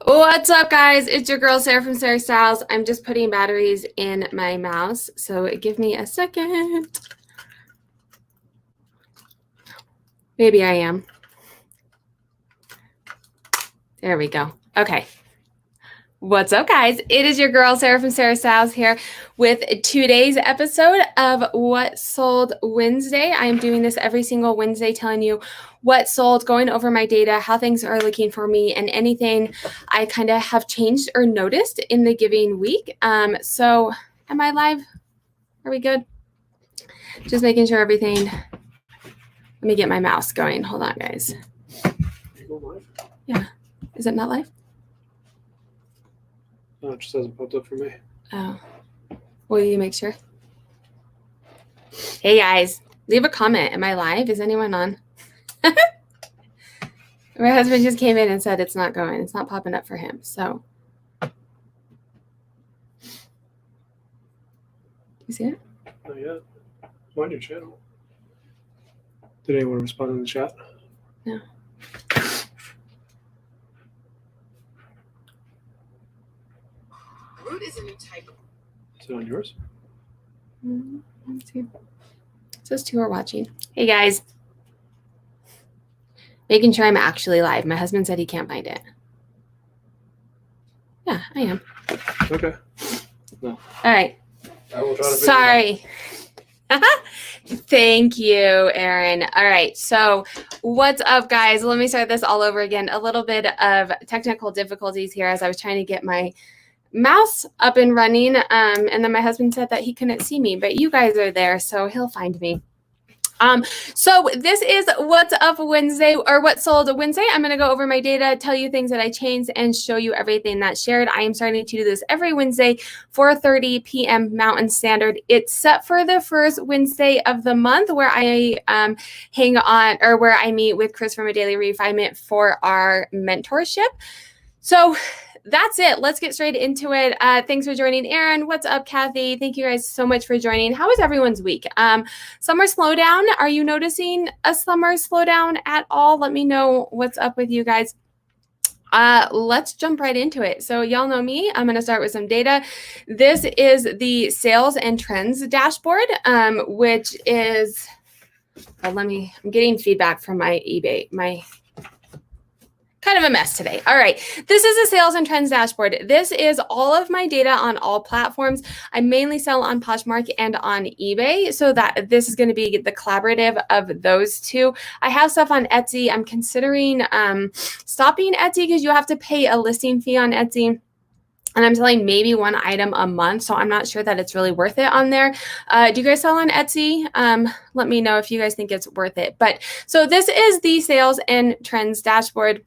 What's up, guys? It's your girl Sarah from Sarah Styles. I'm just putting batteries in my mouse, so give me a second. Maybe I am. There we go. Okay. What's up, guys? It is your girl Sarah from Sarah Styles here with today's episode of What Sold Wednesday. I am doing this every single Wednesday, telling you what sold, going over my data, how things are looking for me, and anything I kind of have changed or noticed in the giving week. So am I live? Are we good? Just making sure everything. Let me get my mouse going. Hold on, guys. Yeah. Is it not live? No, it just hasn't popped up for me. Oh. Will you make sure? Hey, guys. Leave a comment. Am I live? Is anyone on? My husband just came in and said it's not going. It's not popping up for him. So. You see it? Not yet. I'm on your channel. Did anyone respond in the chat? No. Root is an Untitled. Is it on yours? Let's see. It says 2 are watching. Hey, guys. Making sure I'm actually live. My husband said he can't find it. Yeah, I am. Okay. No. All right. I will try to Sorry. Thank you, Aaron. All right. So what's up, guys? Let me start this all over again. A little bit of technical difficulties here as I was trying to get my mouse up and running. And then my husband said that he couldn't see me, but you guys are there, so he'll find me. So this is What's Up Wednesday, or What Sold Wednesday. I'm going to go over my data, tell you things that I changed, and show you everything that's shared. I am starting to do this every Wednesday, 4:30 p.m. Mountain Standard. It's set for the first Wednesday of the month, where I hang on, or where I meet with Chris from A Daily Refinement for our mentorship. So that's it. Let's get straight into it. Thanks for joining, Aaron. What's up, Kathy? Thank you guys so much for joining. How was everyone's week? Summer slowdown. Are you noticing a summer slowdown at all? Let me know what's up with you guys. Let's jump right into it. So y'all know me. I'm going to start with some data. This is the sales and trends dashboard, which is, I'm getting feedback from my eBay, kind of a mess today. All right. This is a sales and trends dashboard. This is all of my data on all platforms. I mainly sell on PoshMark and on eBay, so that this is going to be the collaborative of those two. I have stuff on Etsy. I'm considering stopping Etsy because you have to pay a listing fee on Etsy. And I'm selling maybe one item a month, so I'm not sure that it's really worth it on there. Do you guys sell on Etsy? Let me know if you guys think it's worth it. But so this is the sales and trends dashboard.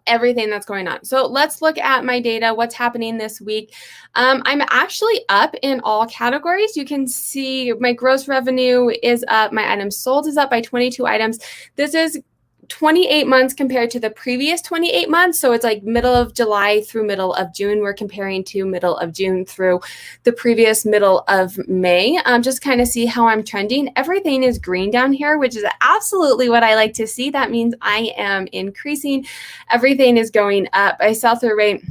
Everything that's going on. So let's look at my data, what's happening this week. I'm actually up in all categories. You can see my gross revenue is up. My items sold is up by 22 items. This is 28 months compared to the previous 28 months. So it's like middle of July through middle of June. We're comparing to middle of June through the previous middle of May. Just kind of see how I'm trending. Everything is green down here, which is absolutely what I like to see. That means I am increasing. Everything is going up. My sell-through rate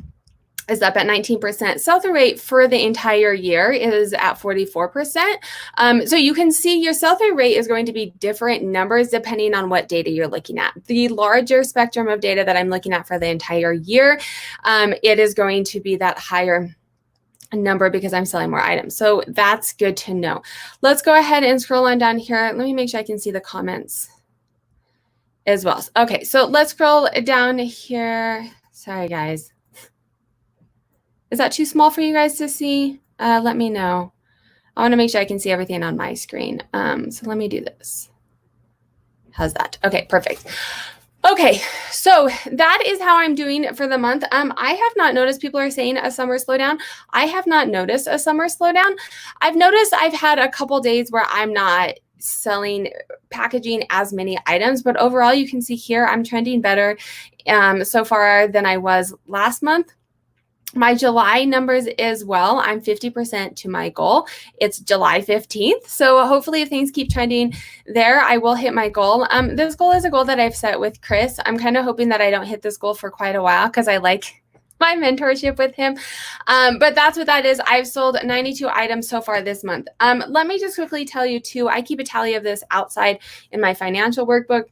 is up at 19%. Sell-through rate for the entire year is at 44%. So you can see your sell-through rate is going to be different numbers depending on what data you're looking at. The larger spectrum of data that I'm looking at for the entire year, it is going to be that higher number because I'm selling more items. So that's good to know. Let's go ahead and scroll on down here. Let me make sure I can see the comments as well. Okay, so let's scroll down here. Sorry, guys. Is that too small for you guys to see? Let me know. I want to make sure I can see everything on my screen. So let me do this. How's that? Okay, perfect. Okay, so that is how I'm doing for the month. I have not noticed, people are saying a summer slowdown. I have not noticed a summer slowdown. I've noticed I've had a couple days where I'm not packaging as many items, but overall you can see here I'm trending better so far than I was last month. My July numbers as well, I'm 50% to my goal. It's July 15th. So hopefully if things keep trending there, I will hit my goal. This goal is a goal that I've set with Chris. I'm kind of hoping that I don't hit this goal for quite a while because I like my mentorship with him. But that's what that is. I've sold 92 items so far this month. Let me just quickly tell you too, I keep a tally of this outside in my financial workbook.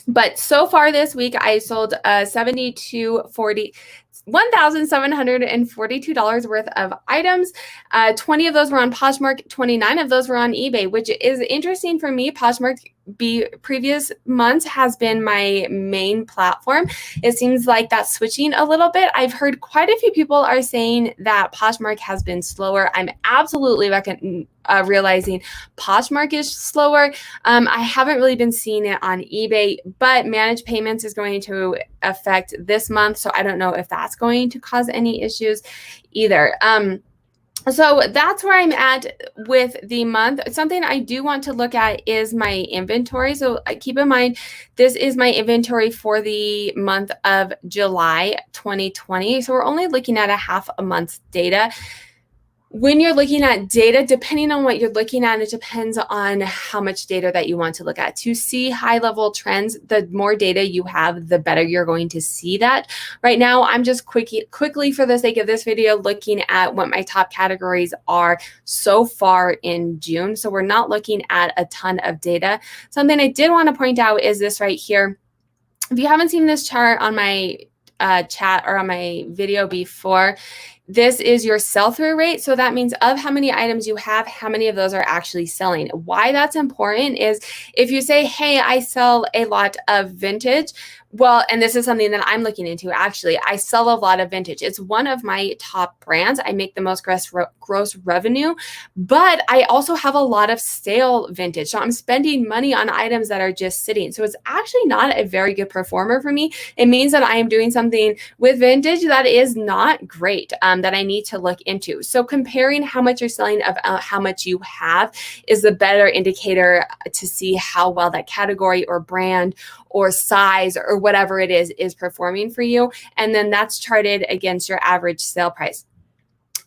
But so far this week, I sold $1,742 worth of items. 20 of those were on Poshmark, 29 of those were on eBay, which is interesting for me. Poshmark previous months has been my main platform. It seems like that's switching a little bit. I've heard quite a few people are saying that Poshmark has been slower. I'm absolutely realizing Poshmark is slower. I haven't really been seeing it on eBay, but managed payments is going to affect this month. So I don't know if that's going to cause any issues either. So that's where I'm at with the month. Something I do want to look at is my inventory. So keep in mind, this is my inventory for the month of July 2020. So we're only looking at a half a month's data. When you're looking at data, depending on what you're looking at, it depends on how much data that you want to look at. To see high-level trends, the more data you have, the better you're going to see that. Right now, I'm just quickly, for the sake of this video, looking at what my top categories are so far in June. So we're not looking at a ton of data. Something I did want to point out is this right here. If you haven't seen this chart on my chat or on my video before, this is your sell-through rate. So that means of how many items you have, how many of those are actually selling. Why that's important is if you say, hey, I sell a lot of vintage. Well, and this is something that I'm looking into, actually. I sell a lot of vintage. It's one of my top brands. I make the most gross revenue, but I also have a lot of stale vintage. So I'm spending money on items that are just sitting. So it's actually not a very good performer for me. It means that I am doing something with vintage that is not great, that I need to look into. So comparing how much you're selling of how much you have is the better indicator to see how well that category or brand or size or whatever it is performing for you. And then that's charted against your average sale price.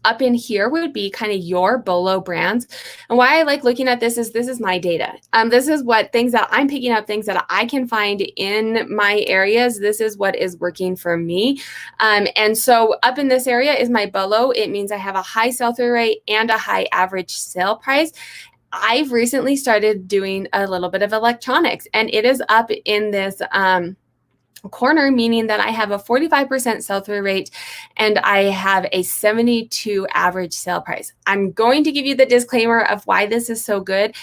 Up in here would be kind of your BOLO brands. And why I like looking at this is my data. This is what things that I'm picking up, things that I can find in my areas. This is what is working for me. And so up in this area is my BOLO. It means I have a high sell-through rate and a high average sale price. I've recently started doing a little bit of electronics, and it is up in this corner, meaning that I have a 45% sell-through rate and I have a 72 average sale price. I'm going to give you the disclaimer of why this is so good.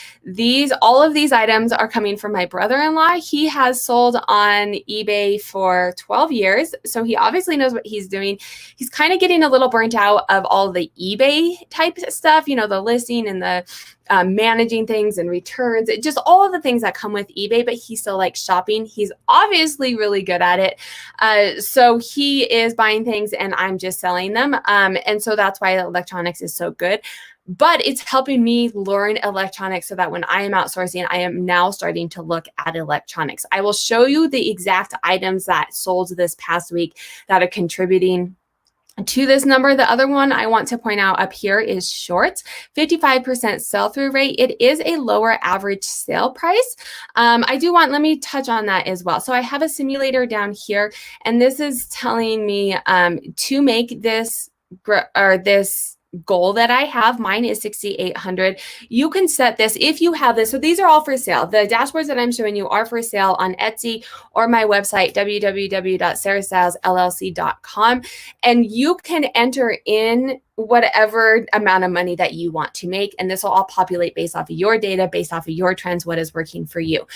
All of these items are coming from my brother-in-law. He has sold on eBay for 12 years, so he obviously knows what he's doing. He's kind of getting a little burnt out of all the eBay type stuff, you know, the listing and the managing things and returns, just all of the things that come with eBay, but he still likes shopping. He's obviously really good at it. So he is buying things and I'm just selling them. And so that's why electronics is so good. But it's helping me learn electronics so that when I am outsourcing, I am now starting to look at electronics. I will show you the exact items that sold this past week that are contributing to this number. The other one I want to point out up here is shorts, 55% sell-through rate. It is a lower average sale price. Let me touch on that as well. So I have a simulator down here, and this is telling me to make this goal that I have. Mine is 6,800. You can set this if you have this. So these are all for sale. The dashboards that I'm showing you are for sale on Etsy or my website, www.sarahstylesllc.com. And you can enter in whatever amount of money that you want to make. And this will all populate based off of your data, based off of your trends, what is working for you.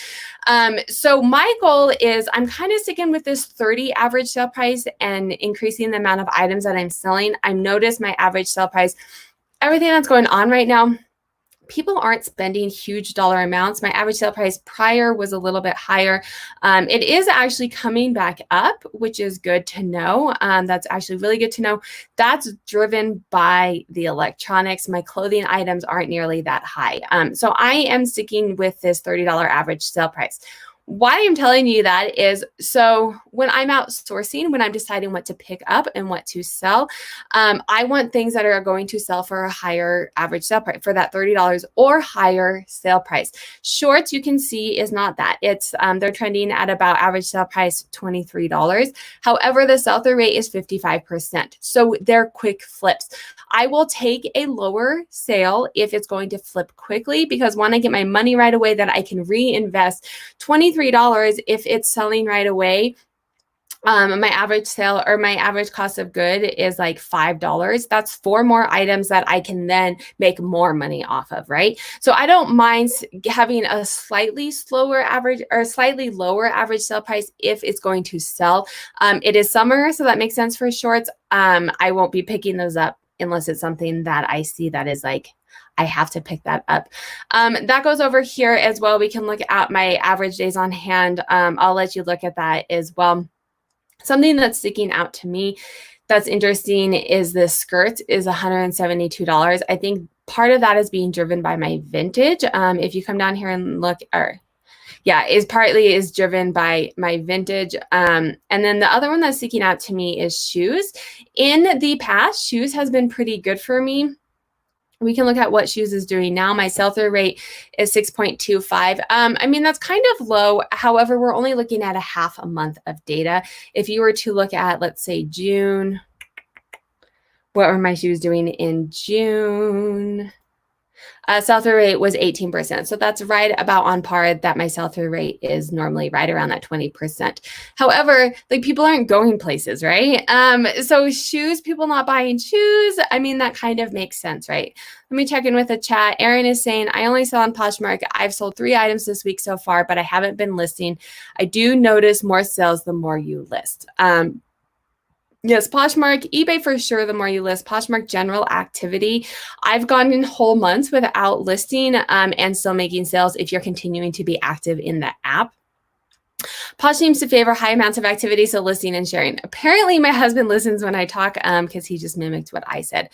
So my goal is I'm kind of sticking with this 30 average sale price and increasing the amount of items that I'm selling. I've noticed my average sale price, everything that's going on right now, people aren't spending huge dollar amounts. My average sale price prior was a little bit higher. It is actually coming back up, which is good to know. That's actually really good to know. That's driven by the electronics. My clothing items aren't nearly that high. So I am sticking with this $30 average sale price. why I'm telling you that is, so when I'm outsourcing, when I'm deciding what to pick up and what to sell, I want things that are going to sell for a higher average sale price, for that $30 or higher sale price. Shorts, you can see, is not that. It's they're trending at about average sale price $23. However, the sell-through rate is 55%. So they're quick flips. I will take a lower sale if it's going to flip quickly, because one, I get my money right away that I can reinvest. $23 if it's selling right away. My average sale, or my average cost of good, is like $5. That's 4 more items that I can then make more money off of, right? So I don't mind having a slightly slower average or slightly lower average sale price if it's going to sell. It is summer, so that makes sense for shorts. I won't be picking those up unless it's something that I see that is like, I have to pick that up. That goes over here as well. We can look at my average days on hand. I'll let you look at that as well. Something that's sticking out to me that's interesting is this skirt is $172. I think part of that is being driven by my vintage. If you come down here and look, is driven by my vintage. And then the other one that's sticking out to me is shoes. In the past, shoes has been pretty good for me. We can look at what shoes is doing now. My sell-through rate is 6.25. I mean, that's kind of low. However, we're only looking at a half a month of data. If you were to look at, let's say, June, what were my shoes doing in June? Sell-through rate was 18%. So that's right about on par that my sell-through rate is normally right around that 20%. However, like, people aren't going places, right? So shoes, people not buying shoes, I mean, that kind of makes sense, right? Let me check in with the chat. Erin is saying, I only sell on Poshmark. I've sold 3 items this week so far, but I haven't been listing. I do notice more sales the more you list. Yes, Poshmark, eBay for sure, the more you list. Poshmark general activity. I've gone in whole months without listing and still making sales if you're continuing to be active in the app. Posh seems to favor high amounts of activity, so listing and sharing. Apparently, my husband listens when I talk because he just mimicked what I said.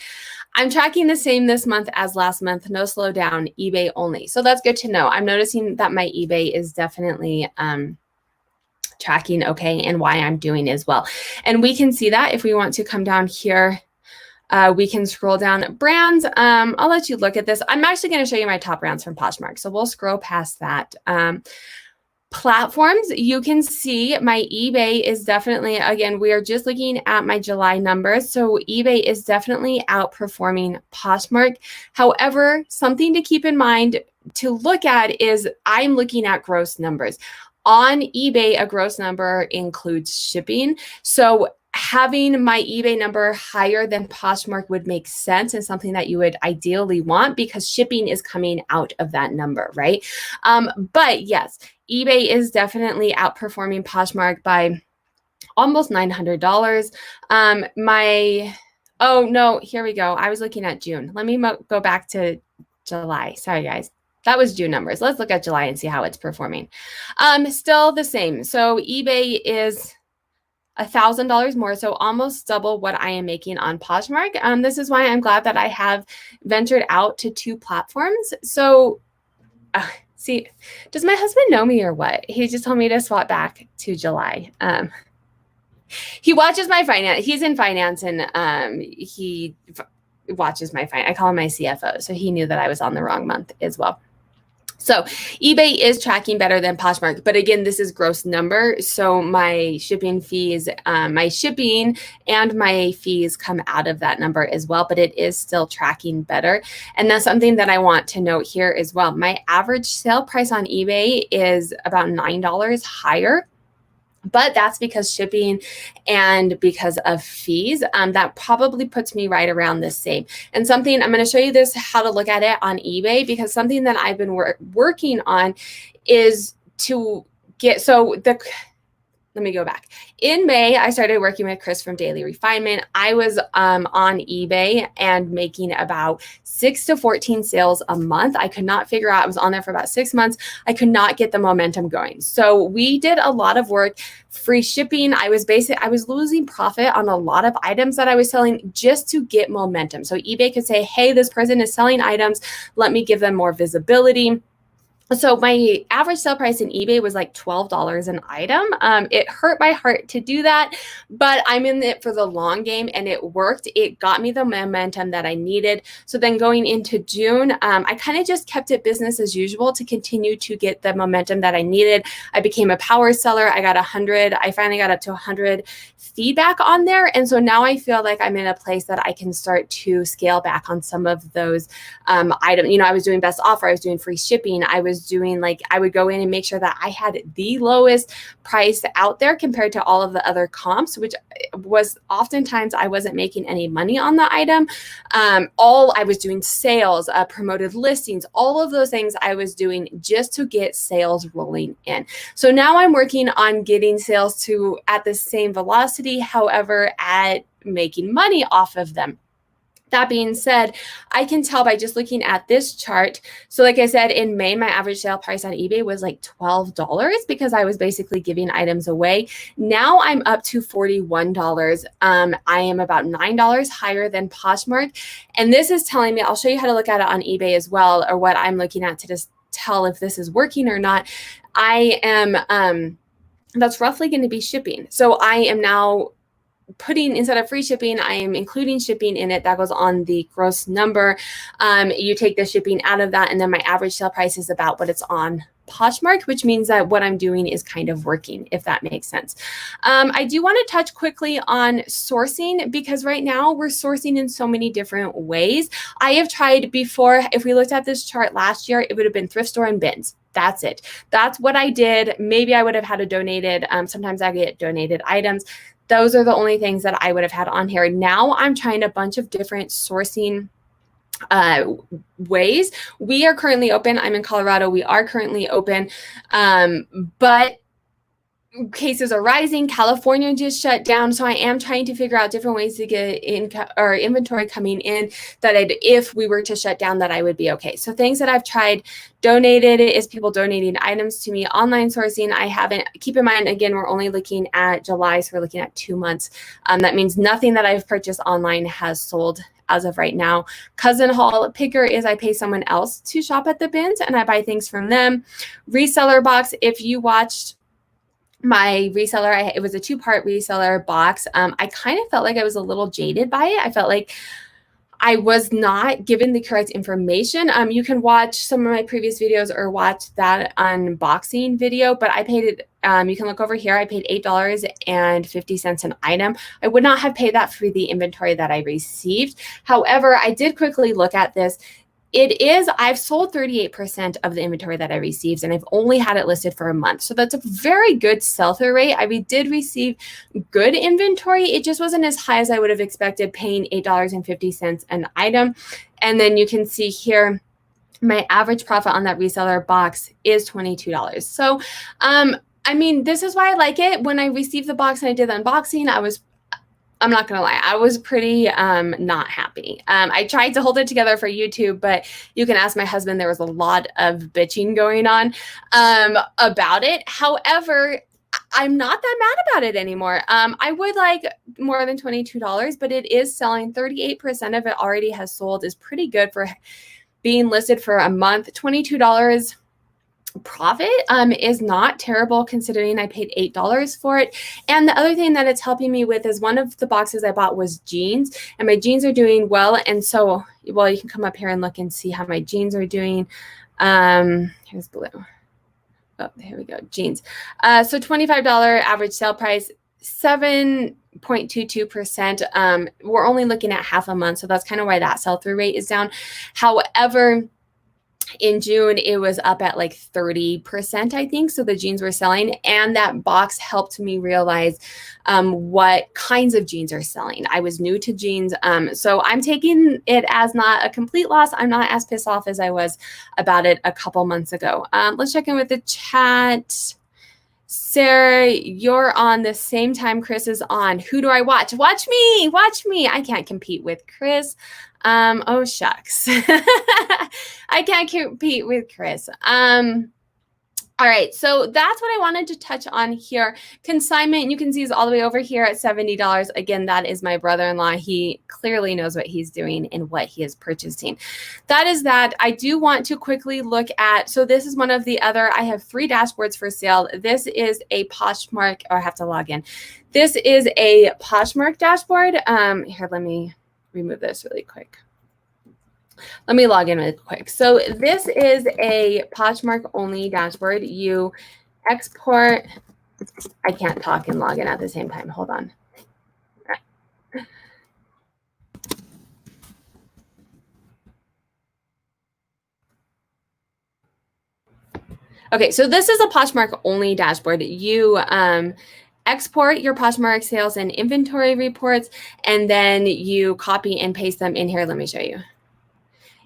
I'm tracking the same this month as last month. No slowdown, eBay only. So that's good to know. I'm noticing that my eBay is definitely tracking okay, and why I'm doing as well. And we can see that if we want to come down here, we can scroll down brands. I'll let you look at this. I'm actually going to show you my top brands from Poshmark. So we'll scroll past that. Platforms, you can see my eBay is definitely, again, we are just looking at my July numbers. So eBay is definitely outperforming Poshmark. However, something to keep in mind to look at is I'm looking at gross numbers. On eBay, a gross number includes shipping. So having my eBay number higher than Poshmark would make sense, and something that you would ideally want, because shipping is coming out of that number, right? But yes, eBay is definitely outperforming Poshmark by almost $900. Oh no, here we go. I was looking at June. Let me go back to July. Sorry, guys. That was June numbers. Let's look at July and see how it's performing. Still the same. So eBay is $1,000 more, so almost double what I am making on Poshmark. This is why I'm glad that I have ventured out to 2 platforms. So see, does my husband know me or what? He just told me to swap back to July. He watches my finance. He's in finance, and he watches my finance. I call him my CFO. So he knew that I was on the wrong month as well. So eBay is tracking better than Poshmark, but again, this is gross number. So my shipping fees, my shipping and my fees come out of that number as well, but it is still tracking better. And that's something that I want to note here as well. My average sale price on eBay is about $9 higher, but that's because shipping and because of fees. That probably puts me right around the same. And something, I'm going to show you this, how to look at it on eBay, because something that I've been working on is to get, let me go back. In May, I started working with Chris from Daily Refinement. I was on eBay and making about 6 to 14 sales a month. I could not figure out, I was on there for about 6 months. I could not get the momentum going. So we did a lot of work, free shipping. I was losing profit on a lot of items that I was selling just to get momentum. So eBay could say, hey, this person is selling items. Let me give them more visibility. So my average sale price in eBay was like $12 an item. It hurt my heart to do that, but I'm in it for the long game and it worked. It got me the momentum that I needed. So then going into June, I kind of just kept it business as usual to continue to get the momentum that I needed. I became a power seller. I got 100. I finally got up to 100 feedback on there. And so now I feel like I'm in a place that I can start to scale back on some of those items. I was doing best offer. I was doing free shipping. I was doing I would go in and make sure that I had the lowest price out there compared to all of the other comps, which was oftentimes I wasn't making any money on the item. I was doing sales, promoted listings, all of those things I was doing just to get sales rolling in. So now I'm working on getting sales to at the same velocity, however, at making money off of them. That being said, I can tell by just looking at this chart. So like I said, in May, my average sale price on eBay was like $12 because I was basically giving items away. Now I'm up to $41. I am about $9 higher than Poshmark. And this is telling me, I'll show you how to look at it on eBay as well, or what I'm looking at to just tell if this is working or not. I am, that's roughly going to be shipping. So I am now putting, instead of free shipping, I am including shipping in it. That goes on the gross number. You take the shipping out of that, and then my average sale price is about what it's on Poshmark, which means that what I'm doing is kind of working, if that makes sense. I do want to touch quickly on sourcing, because right now we're sourcing in so many different ways. I have tried before. If we looked at this chart last year, it would have been thrift store and bins. That's it. That's what I did. Maybe I would have had a donated. Sometimes I get donated items. Those are the only things that I would have had on here. Now I'm trying a bunch of different sourcing ways. We are currently open. I'm in Colorado. We are currently open, but cases are rising. California just shut down. So I am trying to figure out different ways to get inventory coming in that if we were to shut down, that I would be okay. So things that I've tried donated is people donating items to me. Online sourcing, I haven't. Keep in mind, again, we're only looking at July. So we're looking at 2 months. That means nothing that I've purchased online has sold as of right now. Cousin haul picker is I pay someone else to shop at the bins and I buy things from them. Reseller box, if you watched my reseller, it was a 2-part reseller box. I kind of felt like I was a little jaded by it. I felt like I was not given the correct information. You can watch some of my previous videos or watch that unboxing video, but I paid it. You can look over here. I paid $8.50 an item. I would not have paid that for the inventory that I received. However, I did quickly look at this. I've sold 38% of the inventory that I received, and I've only had it listed for a month. So that's a very good sell-through rate. We did receive good inventory. It just wasn't as high as I would have expected, paying $8.50 an item. And then you can see here, my average profit on that reseller box is $22. So, this is why I like it. When I received the box and I did the unboxing, I'm not going to lie, I was pretty not happy. I tried to hold it together for YouTube, but you can ask my husband. There was a lot of bitching going on about it. However, I'm not that mad about it anymore. I would like more than $22, but it is selling. 38% of it already has sold, is pretty good for being listed for a month. $22 profit is not terrible considering I paid $8 for it. And the other thing that it's helping me with is one of the boxes I bought was jeans, and my jeans are doing well. And so, well, you can come up here and look and see how my jeans are doing. Here's blue. Oh, here we go. Jeans. So $25 average sale price, 7.22%. We're only looking at half a month. So that's kind of why that sell-through rate is down. However, in June, it was up at like 30%, I think. So the jeans were selling, and that box helped me realize what kinds of jeans are selling. I was new to jeans. So I'm taking it as not a complete loss. I'm not as pissed off as I was about it a couple months ago. Let's check in with the chat. Sarah, you're on the same time Chris is on. Who do I watch? Watch me. Watch me. I can't compete with Chris. Oh, shucks. I can't compete with Chris. All right, so that's what I wanted to touch on here. Consignment, you can see, is all the way over here at $70. Again, that is my brother-in-law. He clearly knows what he's doing and what he is purchasing. That is that. I do want to quickly look at, so this is one of the other, I have 3 dashboards for sale. This is a Poshmark, or I have to log in. This is a Poshmark dashboard. Here, let me remove this really quick. Let me log in really quick. So this is a Poshmark only dashboard. You export, I can't talk and log in at the same time. Hold on. Okay, so this is a Poshmark only dashboard. You export your Poshmark sales and inventory reports, and then you copy and paste them in here. Let me show you.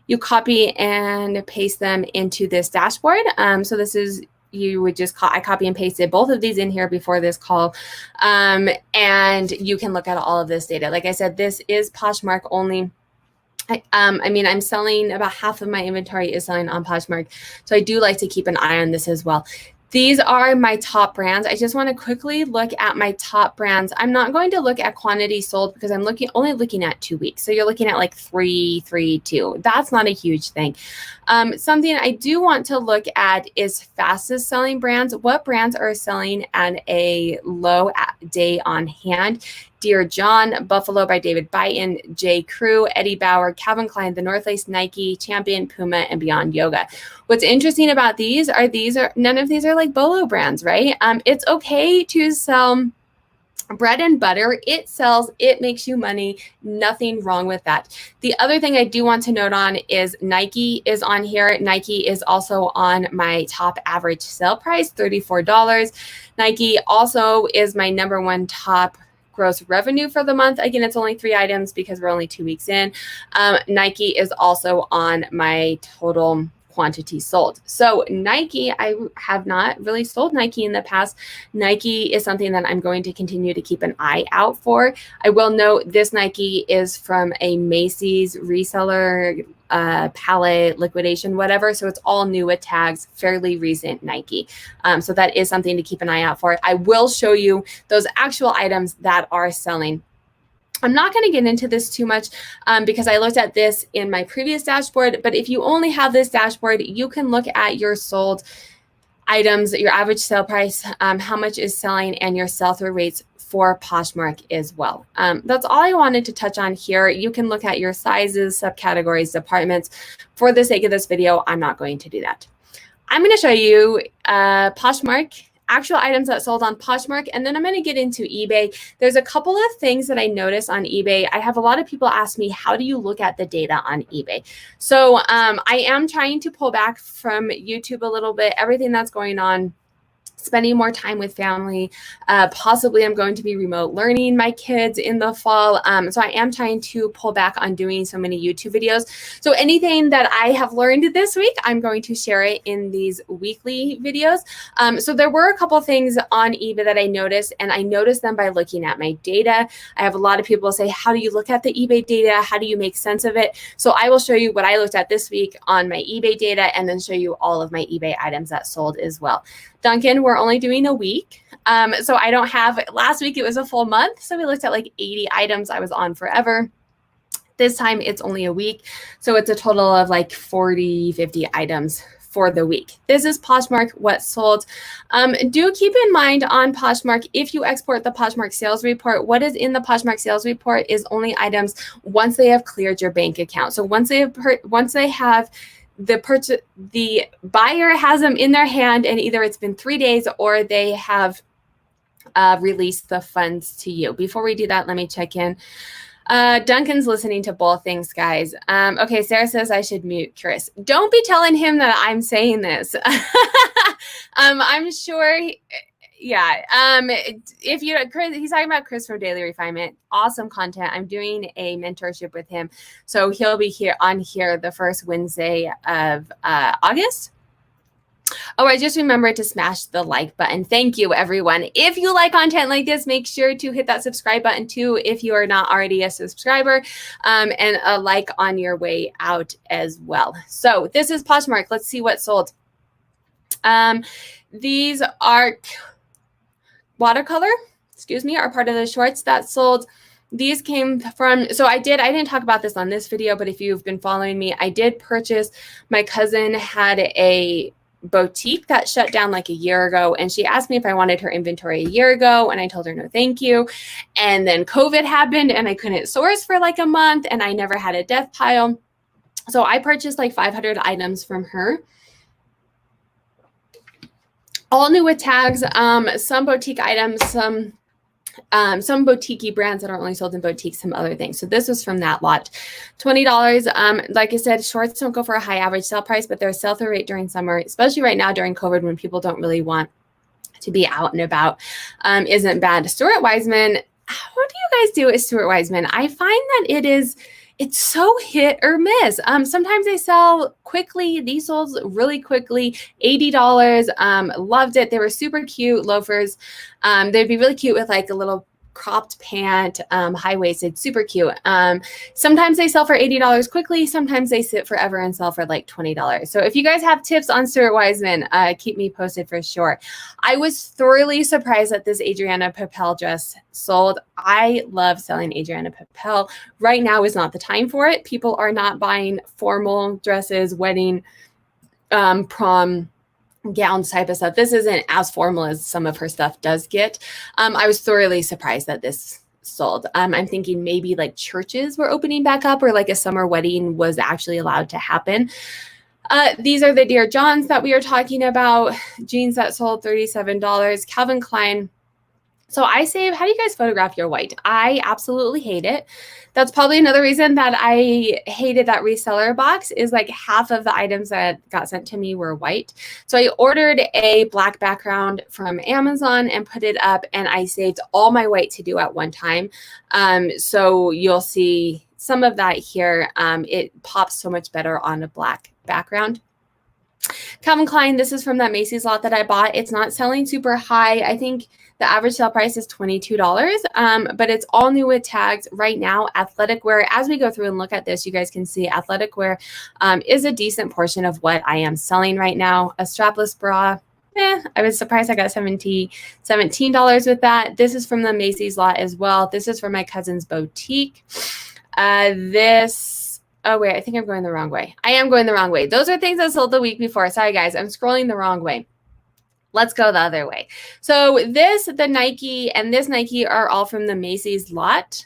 You copy and paste them into this dashboard. So this is, you would just, I copy and pasted both of these in here before this call. And you can look at all of this data. Like I said, this is Poshmark only. I mean, I'm selling about half of my inventory is selling on Poshmark. So I do like to keep an eye on this as well. These are my top brands. I just want to quickly look at my top brands. I'm not going to look at quantity sold because I'm only looking at 2 weeks. So you're looking at like 3, 3, 2. That's not a huge thing. Something I do want to look at is fastest selling brands. What brands are selling at a low day on hand? Dear John, Buffalo by David Byton, J. Crew, Eddie Bauer, Calvin Klein, The North Face, Nike, Champion, Puma, and Beyond Yoga. What's interesting about these are none of these are like Bolo brands, right? It's okay to sell bread and butter. It sells, it makes you money, nothing wrong with that. The other thing I do want to note on is Nike is on here. Nike is also on my top average sale price, $34. Nike also is my #1 top gross revenue for the month. Again, it's only 3 items because we're only 2 weeks in. Nike is also on my total quantity sold. So Nike, I have not really sold Nike in the past. Nike is something that I'm going to continue to keep an eye out for. I will note this Nike is from a Macy's reseller, pallet liquidation, whatever. So it's all new with tags, fairly recent Nike. So that is something to keep an eye out for. I will show you those actual items that are selling. I'm not going to get into this too much because I looked at this in my previous dashboard, but if you only have this dashboard, you can look at your sold items, your average sale price, how much is selling, and your sell-through rates for Poshmark as well. That's all I wanted to touch on here. You can look at your sizes, subcategories, departments. For the sake of this video, I'm not going to do that. I'm going to show you Poshmark, actual items that sold on Poshmark, and then I'm going to get into eBay. There's a couple of things that I noticed on eBay. I have a lot of people ask me, how do you look at the data on eBay? So I am trying to pull back from YouTube a little bit, everything that's going on, spending more time with family. Possibly I'm going to be remote learning my kids in the fall. So I am trying to pull back on doing so many YouTube videos. So anything that I have learned this week, I'm going to share it in these weekly videos. So there were a couple things on eBay that I noticed, and I noticed them by looking at my data. I have a lot of people say, how do you look at the eBay data? How do you make sense of it? So I will show you what I looked at this week on my eBay data, and then show you all of my eBay items that sold as well. Duncan, we're only doing a week. So I don't have, last week it was a full month. So we looked at like 80 items. I was on forever. This time it's only a week. So it's a total of like 40, 50 items for the week. This is Poshmark, what sold. Do keep in mind on Poshmark, if you export the Poshmark sales report, what is in the Poshmark sales report is only items once they have cleared your bank account. So once they have the buyer has them in their hand, and either it's been 3 days or they have released the funds to you. Before we do that, let me check in. Duncan's listening to both things, guys. Okay, Sarah says I should mute Chris. Don't be telling him that I'm saying this. I'm sure. Yeah. If you, Chris, he's talking about Chris from Daily Refinement. Awesome content. I'm doing a mentorship with him, so he'll be here the first Wednesday of August. Oh, I just remembered to smash the like button. Thank you, everyone. If you like content like this, make sure to hit that subscribe button too if you are not already a subscriber, and a like on your way out as well. So this is Poshmark. Let's see what sold. These are watercolor, are part of the shorts that sold. These came from, so I didn't talk about this on this video, but if you've been following me, I did purchase, my cousin had a boutique that shut down like a year ago, and she asked me if I wanted her inventory a year ago, and I told her no thank you. And then COVID happened and I couldn't source for like a month, and I never had a death pile. So I purchased like 500 items from her, all new with tags, some boutique items, some boutique brands that are only sold in boutiques, some other things. So this was from that lot. $20. Like I said, shorts don't go for a high average sale price, but their sell-through rate during summer, especially right now during COVID when people don't really want to be out and about, isn't bad. Stuart Weitzman, how do you guys do at Stuart Weitzman? I find that it's so hit or miss. Sometimes they sell quickly. These sold really quickly, $80. Loved it. They were super cute loafers. They'd be really cute with like a little cropped pant, high-waisted, super cute. Sometimes they sell for $80 quickly. Sometimes they sit forever and sell for like $20. So if you guys have tips on Stuart Weitzman, keep me posted for sure. I was thoroughly surprised that this Adriana Papel dress sold. I love selling Adriana Papel. Right now is not the time for it. People are not buying formal dresses, wedding, prom, gowns type of stuff. This isn't as formal as some of her stuff does get. I was thoroughly surprised that this sold. I'm thinking maybe like churches were opening back up, or like a summer wedding was actually allowed to happen. These are the Dear Johns that we are talking about. Jeans that sold $37. Calvin Klein. So I save, how do you guys photograph your white? I absolutely hate it. That's probably another reason that I hated that reseller box, is like half of the items that got sent to me were white. So I ordered a black background from Amazon and put it up, and I saved all my white to do at one time. So you'll see some of that here. It pops so much better on a black background. Calvin Klein, this is from that Macy's lot that I bought. It's not selling super high. I think the average sale price is $22, but it's all new with tags right now. Athletic wear, as we go through and look at this, you guys can see athletic wear is a decent portion of what I am selling right now. A strapless bra, I was surprised I got $17 with that. This is from the Macy's lot as well. This is from my cousin's boutique. Oh, wait, I think I'm going the wrong way. I am going the wrong way. Those are things that sold the week before. Sorry, guys. I'm scrolling the wrong way. Let's go the other way. So the Nike and this Nike are all from the Macy's lot.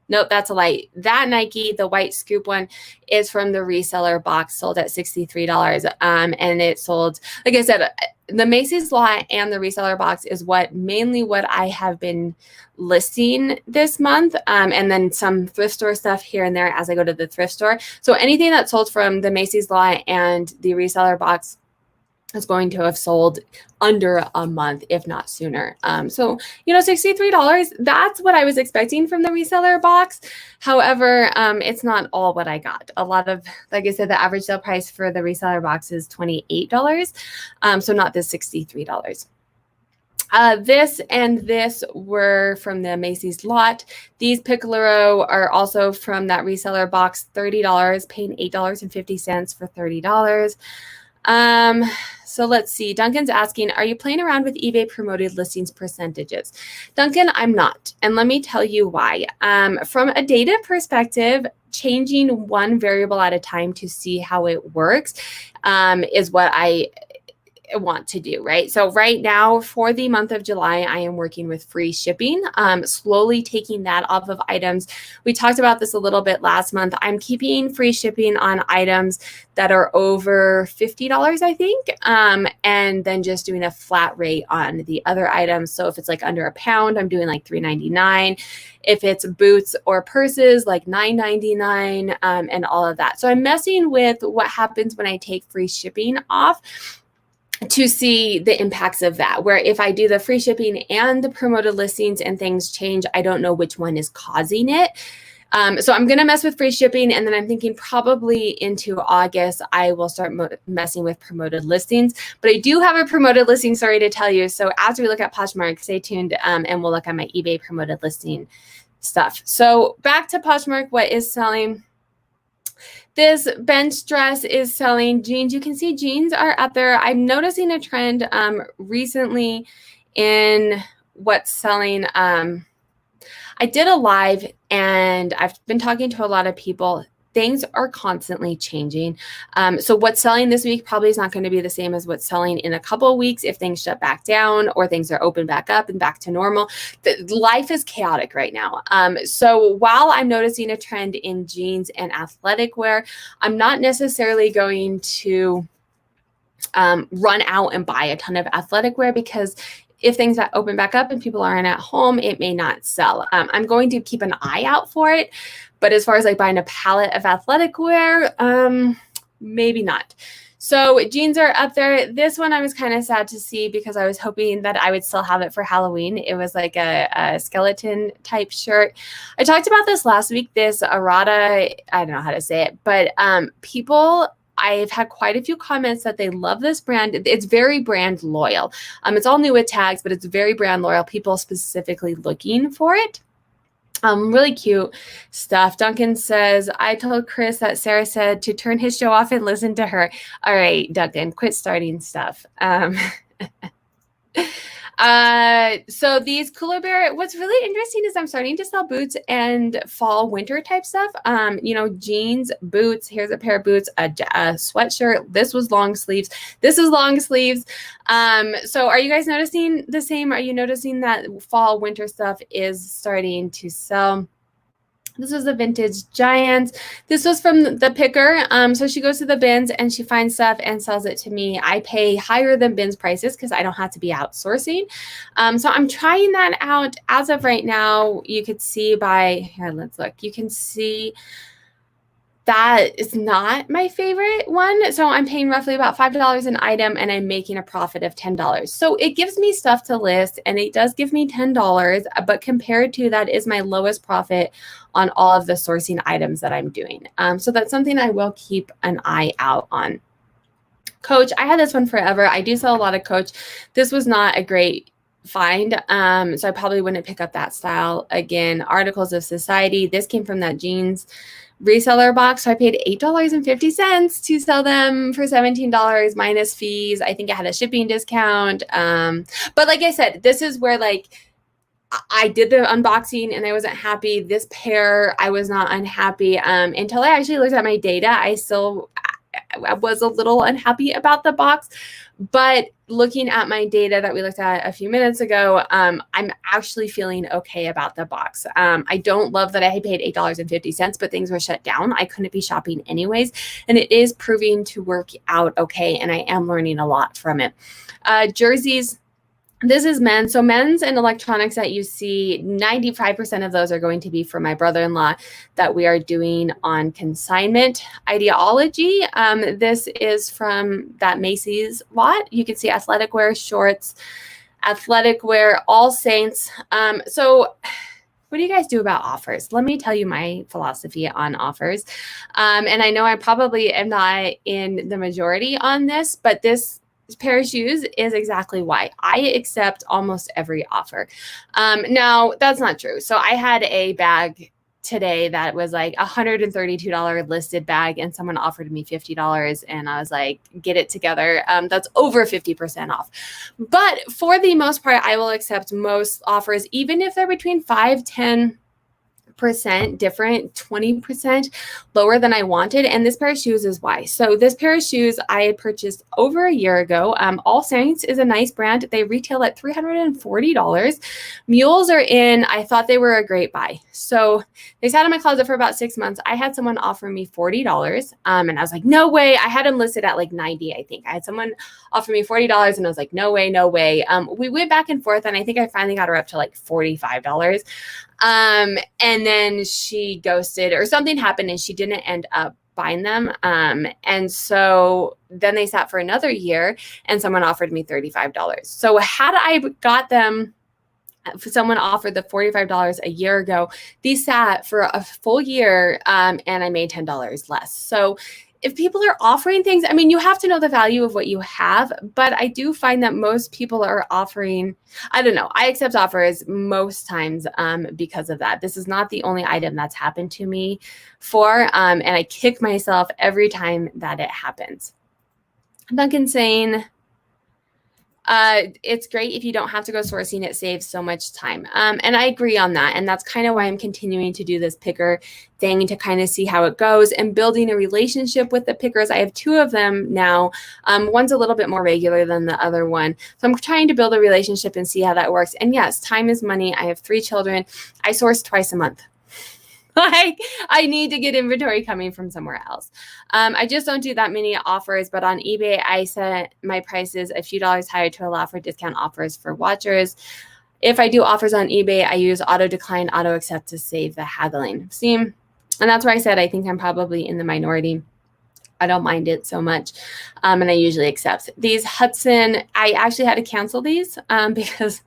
Nope, that's a lie. That Nike, the white scoop one, is from the reseller box, sold at $63. And it sold, like I said, the Macy's lot and the reseller box is mainly what I have been listing this month. And then some thrift store stuff here and there as I go to the thrift store. So anything that sold from the Macy's lot and the reseller box is going to have sold under a month, if not sooner. So, $63, that's what I was expecting from the reseller box. However, it's not all what I got. A lot of, like I said, the average sale price for the reseller box is $28. So not the $63. This and this were from the Macy's lot. These Piccolo are also from that reseller box, $30, paying $8.50 for $30. So let's see. Duncan's asking, are you playing around with eBay promoted listings percentages? Duncan, I'm not. And let me tell you why. From a data perspective, changing one variable at a time to see how it works is what I want to do, right? So right now for the month of July, I am working with free shipping, slowly taking that off of items. We talked about this a little bit last month. I'm keeping free shipping on items that are over $50, I think, and then just doing a flat rate on the other items. So if it's like under £1, I'm doing like $3.99. If it's boots or purses, like $9.99, and all of that. So I'm messing with what happens when I take free shipping off, to see the impacts of that, where if I do the free shipping and the promoted listings and things change, I don't know which one is causing it. So I'm going to mess with free shipping, and then I'm thinking probably into August, I will start messing with promoted listings. But I do have a promoted listing story to tell you. So as we look at Poshmark, stay tuned, and we'll look at my eBay promoted listing stuff. So back to Poshmark, what is selling? This bench dress is selling jeans. You can see jeans are up there. I'm noticing a trend recently in what's selling. I did a live and I've been talking to a lot of people. Things are constantly changing. So what's selling this week probably is not going to be the same as what's selling in a couple of weeks if things shut back down or things are open back up and back to normal. Life is chaotic right now. So while I'm noticing a trend in jeans and athletic wear, I'm not necessarily going to run out and buy a ton of athletic wear because if things open back up and people aren't at home, it may not sell. I'm going to keep an eye out for it. But as far as like buying a palette of athletic wear, maybe not. So jeans are up there. This one I was kind of sad to see because I was hoping that I would still have it for Halloween. It was like a skeleton type shirt. I talked about this last week, this errata, I don't know how to say it, but I've had quite a few comments that they love this brand. It's very brand loyal. It's all new with tags, but it's very brand loyal. People specifically looking for it. Really cute stuff. Duncan says, I told Chris that Sarah said to turn his show off and listen to her. All right, Duncan, quit starting stuff. So these Cooler Bear, what's really interesting is I'm starting to sell boots and fall winter type stuff. Jeans, boots, here's a pair of boots, a sweatshirt. This was long sleeves. This is long sleeves. So are you guys noticing the same? Are you noticing that fall winter stuff is starting to sell? This was a vintage Giants. This was from the picker. So she goes to the bins and she finds stuff and sells it to me. I pay higher than bins prices because I don't have to be outsourcing. So I'm trying that out. As of right now, you could see here, let's look. You can see that is not my favorite one. So I'm paying roughly about $5 an item and I'm making a profit of $10. So it gives me stuff to list and it does give me $10, but compared to that is my lowest profit on all of the sourcing items that I'm doing. So that's something I will keep an eye out on. Coach, I had this one forever. I do sell a lot of Coach. This was not a great find. So I probably wouldn't pick up that style again. Articles of Society. This came from that jeans reseller box. So I paid $8.50 to sell them for $17 minus fees. I think I had a shipping discount. But like I said, this is where I did the unboxing and I wasn't happy. This pair, I was not unhappy until I actually looked at my data. I was a little unhappy about the box, but looking at my data that we looked at a few minutes ago, I'm actually feeling okay about the box. I don't love that I paid $8.50, but things were shut down. I couldn't be shopping anyways, and it is proving to work out okay, and I am learning a lot from it. Jerseys. This is men's. So men's and electronics that you see, 95% of those are going to be for my brother-in-law that we are doing on consignment. Ideology. This is from that Macy's lot. You can see athletic wear, shorts, athletic wear, All Saints. So what do you guys do about offers? Let me tell you my philosophy on offers. And I know I probably am not in the majority on this, but this pair of shoes is exactly why I accept almost every offer. Now that's not true. So I had a bag today that was like $132 listed bag and someone offered me $50 and I was like, get it together. That's over 50% off. But for the most part, I will accept most offers, even if they're between 5-10% different, 20% lower than I wanted. And this pair of shoes is why. So this pair of shoes I had purchased over a year ago. All Saints is a nice brand. They retail at $340. Mules are in. I thought they were a great buy. So they sat in my closet for about 6 months. I had someone offer me $40. And I was like, no way. I had them listed at like 90, I think. I had someone offer me $40 and I was like, no way, no way. We went back and forth and I think I finally got her up to like $45. And then she ghosted or something happened and she didn't end up buying them. And so then they sat for another year and someone offered me $35. So had I got them, someone offered the $45 a year ago, these sat for a full year and I made $10 less. So if people are offering things, I mean, you have to know the value of what you have, but I do find that most people are offering, I don't know, I accept offers most times because of that. This is not the only item that's happened to me and I kick myself every time that it happens. Duncan saying, it's great if you don't have to go sourcing. It saves so much time. And I agree on that. And that's kind of why I'm continuing to do this picker thing to kind of see how it goes and building a relationship with the pickers. I have 2 of them now. One's a little bit more regular than the other one. So I'm trying to build a relationship and see how that works. And yes, time is money. I have 3 children. I source twice a month. Like, I need to get inventory coming from somewhere else. I just don't do that many offers, but on eBay, I set my prices a few dollars higher to allow for discount offers for watchers. If I do offers on eBay, I use auto decline, auto accept to save the haggling. See, and that's where I said I think I'm probably in the minority. I don't mind it so much, and I usually accept. These Hudson, I actually had to cancel these because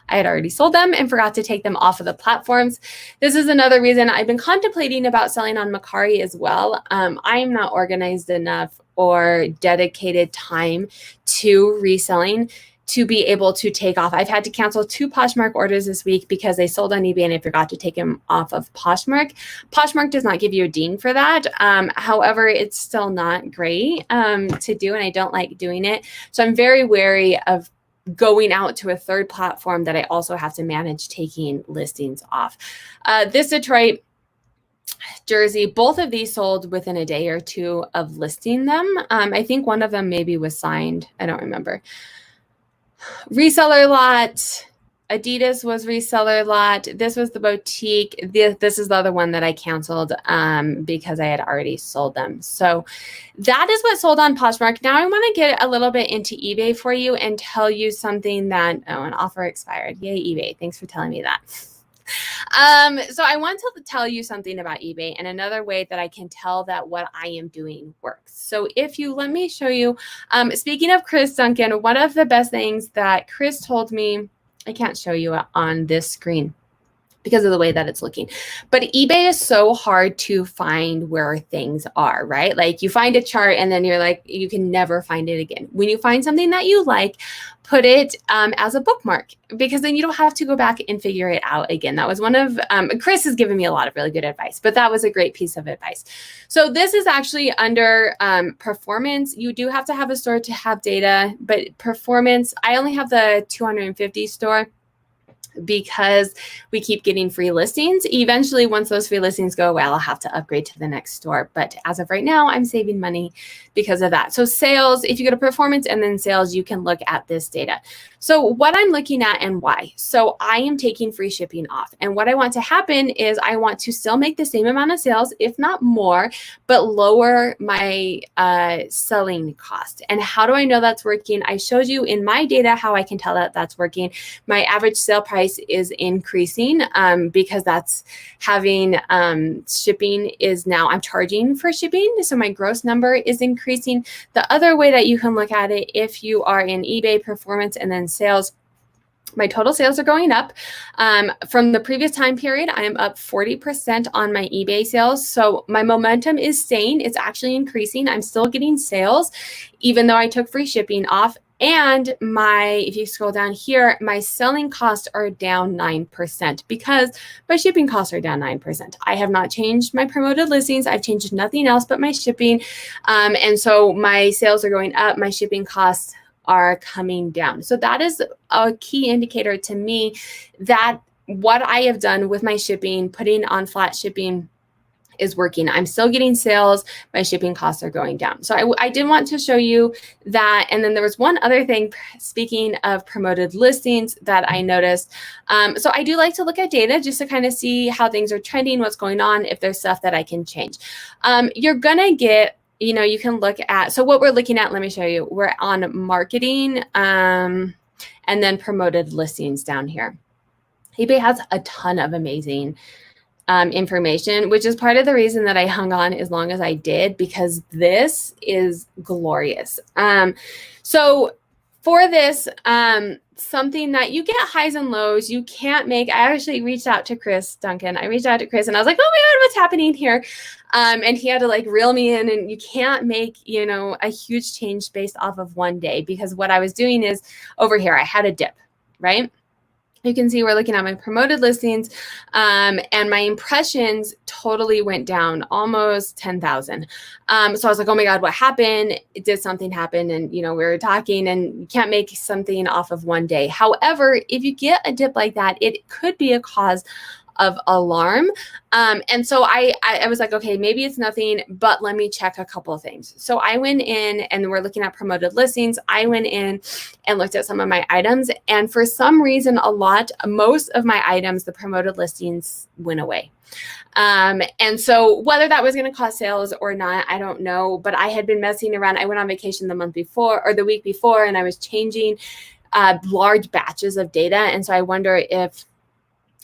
I had already sold them and forgot to take them off of the platforms. This is another reason I've been contemplating about selling on Mercari as well. I'm not organized enough or dedicated time to reselling to be able to take off. I've had to cancel 2 Poshmark orders this week because they sold on eBay and I forgot to take them off of Poshmark. Poshmark does not give you a ding for that. However, it's still not great to do, and I don't like doing it. So I'm very wary of going out to a third platform that I also have to manage taking listings off. This Detroit jersey, both of these sold within a day or 2 of listing them. I think one of them maybe was signed. I don't remember. Reseller lot. Adidas was reseller lot. This was the boutique. This is the other one that I canceled because I had already sold them. So that is what sold on Poshmark. Now I want to get a little bit into eBay for you and tell you something that, an offer expired. Yay, eBay. Thanks for telling me that. So I want to tell you something about eBay and another way that I can tell that what I am doing works. So if you let me show you, speaking of Chris Duncan, one of the best things that Chris told me, I can't show you on this screen because of the way that it's looking. But eBay is so hard to find where things are, right? Like you find a chart and then you're like, you can never find it again. When you find something that you like, put it as a bookmark because then you don't have to go back and figure it out again. That was one of, Chris has given me a lot of really good advice, but that was a great piece of advice. So this is actually under performance. You do have to have a store to have data, but performance, I only have the 250 store because we keep getting free listings. Eventually, once those free listings go away, I'll have to upgrade to the next store. But as of right now, I'm saving money because of that. So sales, if you go to performance and then sales, you can look at this data. So what I'm looking at and why. So I am taking free shipping off. And what I want to happen is I want to still make the same amount of sales, if not more, but lower my selling cost. And how do I know that's working? I showed you in my data how I can tell that that's working. My average sale price is increasing because that's having shipping is now I'm charging for shipping. So my gross number is increasing. The other way that you can look at it, if you are in eBay performance and then sales, my total sales are going up. From the previous time period, I am up 40% on my eBay sales. So my momentum is staying. It's actually increasing. I'm still getting sales, even though I took free shipping off. And if you scroll down here, my selling costs are down 9% because my shipping costs are down 9%. I have not changed my promoted listings. I've changed nothing else but my shipping. And so my sales are going up. My shipping costs are coming down. So that is a key indicator to me that what I have done with my shipping, putting on flat shipping, is working. I'm still getting sales. My shipping costs are going down. So I did want to show you that. And then there was one other thing, speaking of promoted listings, that I noticed. So I do like to look at data just to kind of see how things are trending, what's going on, if there's stuff that I can change. You're going to get, you can look at, so what we're looking at, let me show you. We're on marketing and then promoted listings down here. eBay has a ton of amazing information, which is part of the reason that I hung on as long as I did, because this is glorious. So for this, something that you get highs and lows, you can't make. I actually reached out to Chris Duncan. I reached out to Chris and I was like, oh my God, what's happening here? And he had to like reel me in, and you can't make, you know, a huge change based off of one day, because what I was doing is over here, I had a dip, right? You can see we're looking at my promoted listings, and my impressions totally went down, almost 10,000. So I was like, oh my God, what happened? Did something happen? And, you know, we were talking, and you can't make something off of one day. However, if you get a dip like that, it could be a cause of alarm. And so I was like, okay, maybe it's nothing, but let me check a couple of things. So I went in, and we're looking at promoted listings. I went in and looked at some of my items, and for some reason, most of my items, the promoted listings went away. And so whether that was going to cause sales or not, I don't know, but I had been messing around. I went on vacation the month before, or the week before, and I was changing large batches of data. And so I wonder if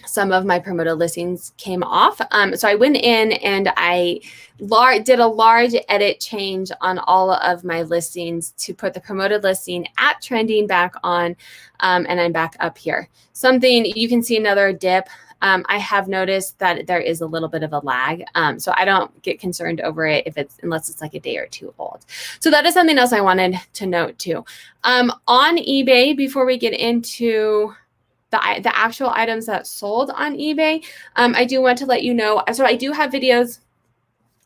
some of my promoted listings came off. So I went in and I did a large edit change on all of my listings to put the promoted listing at trending back on, and I'm back up here. Something, you can see another dip. I have noticed that there is a little bit of a lag. So I don't get concerned over it unless it's like a day or two old. So that is something else I wanted to note too. On eBay, before we get into the actual items that sold on eBay, I do want to let you know. So I do have videos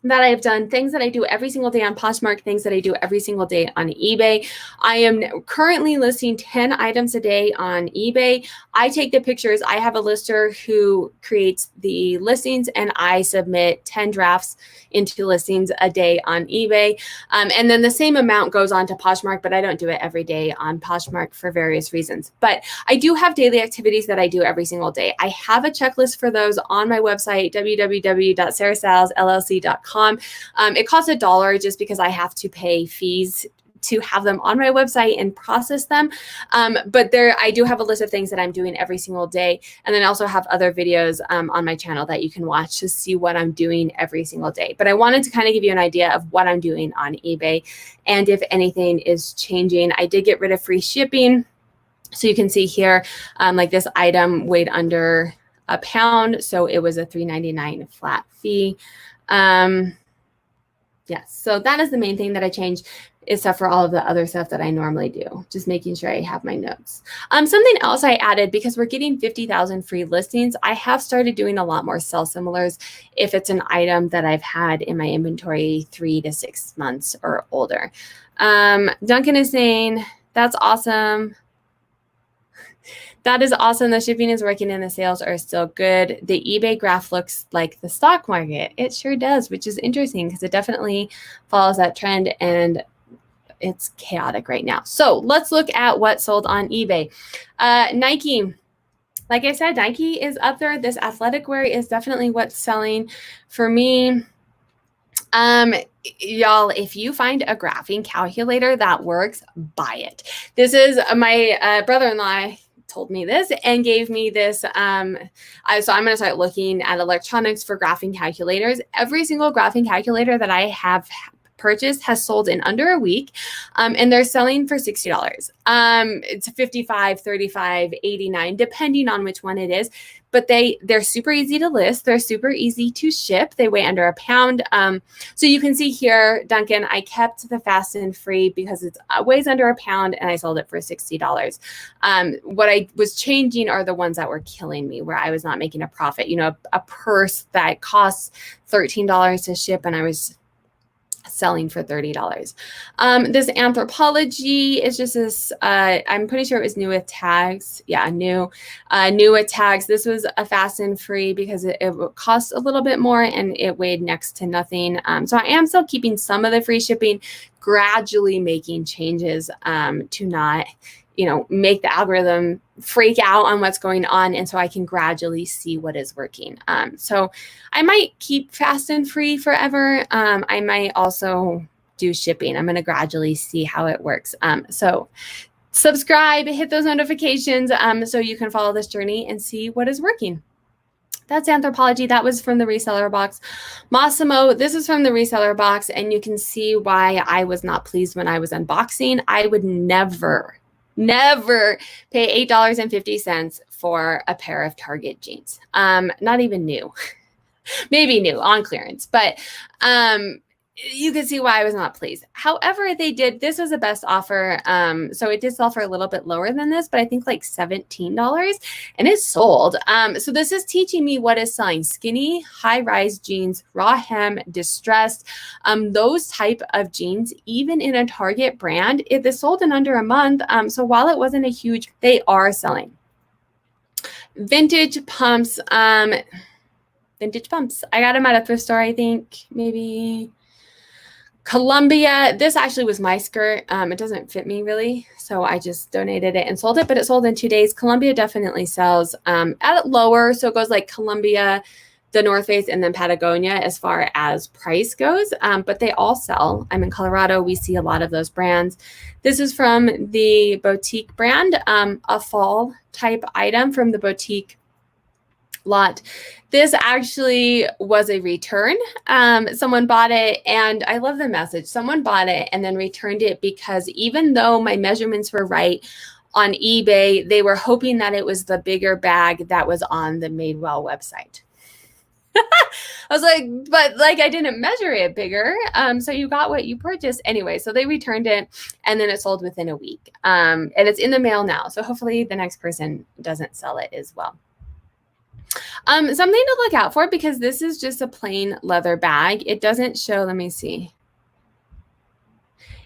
that I've done, things that I do every single day on Poshmark, things that I do every single day on eBay. I am currently listing 10 items a day on eBay. I take the pictures. I have a lister who creates the listings, and I submit 10 drafts into listings a day on eBay. And then the same amount goes on to Poshmark, but I don't do it every day on Poshmark for various reasons. But I do have daily activities that I do every single day. I have a checklist for those on my website, www.sarahsalesllc.com. It costs $1 just because I have to pay fees to have them on my website and process them. But I do have a list of things that I'm doing every single day. And then I also have other videos on my channel that you can watch to see what I'm doing every single day. But I wanted to kind of give you an idea of what I'm doing on eBay and if anything is changing. I did get rid of free shipping. So you can see here, like this item weighed under a pound. So it was a $3.99 flat fee. Yes, so that is the main thing that I changed, except for all of the other stuff that I normally do, just making sure I have my notes. Something else I added, because we're getting 50,000 free listings, I have started doing a lot more sell similars if it's an item that I've had in my inventory 3 to 6 months or older. Duncan is saying, that's awesome. That is awesome. The shipping is working and the sales are still good. The eBay graph looks like the stock market. It sure does, which is interesting because it definitely follows that trend, and it's chaotic right now. So let's look at what sold on eBay. Nike. Like I said, Nike is up there. This athletic wear is definitely what's selling for me. Y'all, if you find a graphing calculator that works, buy it. This is my brother-in-law told me this and gave me this. So I'm going to start looking at electronics for graphing calculators. Every single graphing calculator that I have purchased has sold in under a week, and they're selling for $60. It's $55, $35, $89, depending on which one it is. But they're super easy to list. They're super easy to ship. They weigh under a pound. So you can see here, Duncan, I kept the fast and free because it weighs under a pound, and I sold it for $60. What I was changing are the ones that were killing me, where I was not making a profit. You know, a purse that costs $13 to ship, and I was selling for $30. This Anthropology is just this, I'm pretty sure it was new with tags. Yeah, new with tags. This was a fast and free because it cost a little bit more and it weighed next to nothing. So I am still keeping some of the free shipping, gradually making changes to not, make the algorithm freak out on what's going on. And so I can gradually see what is working. So I might keep fast and free forever. I might also do shipping. I'm going to gradually see how it works. So subscribe, hit those notifications so you can follow this journey and see what is working. That's Anthropology. That was from the reseller box. Massimo, this is from the reseller box, and you can see why I was not pleased when I was unboxing. I would never Never pay $8.50 for a pair of Target jeans. Not even new. Maybe new on clearance, but you can see why I was not pleased. However, this was the best offer. So it did sell for a little bit lower than this, but I think like $17, and it sold. So this is teaching me what is selling: skinny, high-rise jeans, raw hem, distressed, those type of jeans, even in a Target brand. This sold in under a month. So while it wasn't a huge, they are selling. Vintage pumps. Vintage pumps. I got them at a thrift store, I think, maybe. Columbia. This actually was my skirt. It doesn't fit me really, so I just donated it and sold it, but it sold in 2 days. Columbia definitely sells at lower, so it goes like Columbia, the North Face, and then Patagonia as far as price goes, but they all sell. I'm in Colorado. We see a lot of those brands. This is from the Boutique brand, a fall type item from the Boutique lot. This actually was a return. Someone bought it, and I love the message. Someone bought it and then returned it because even though my measurements were right on eBay, they were hoping that it was the bigger bag that was on the Madewell website. I was like, but like I didn't measure it bigger. So you got what you purchased anyway. So they returned it, and then it sold within a week. And it's in the mail now. So hopefully the next person doesn't sell it as well. Something to look out for, because this is just a plain leather bag. It doesn't show, let me see.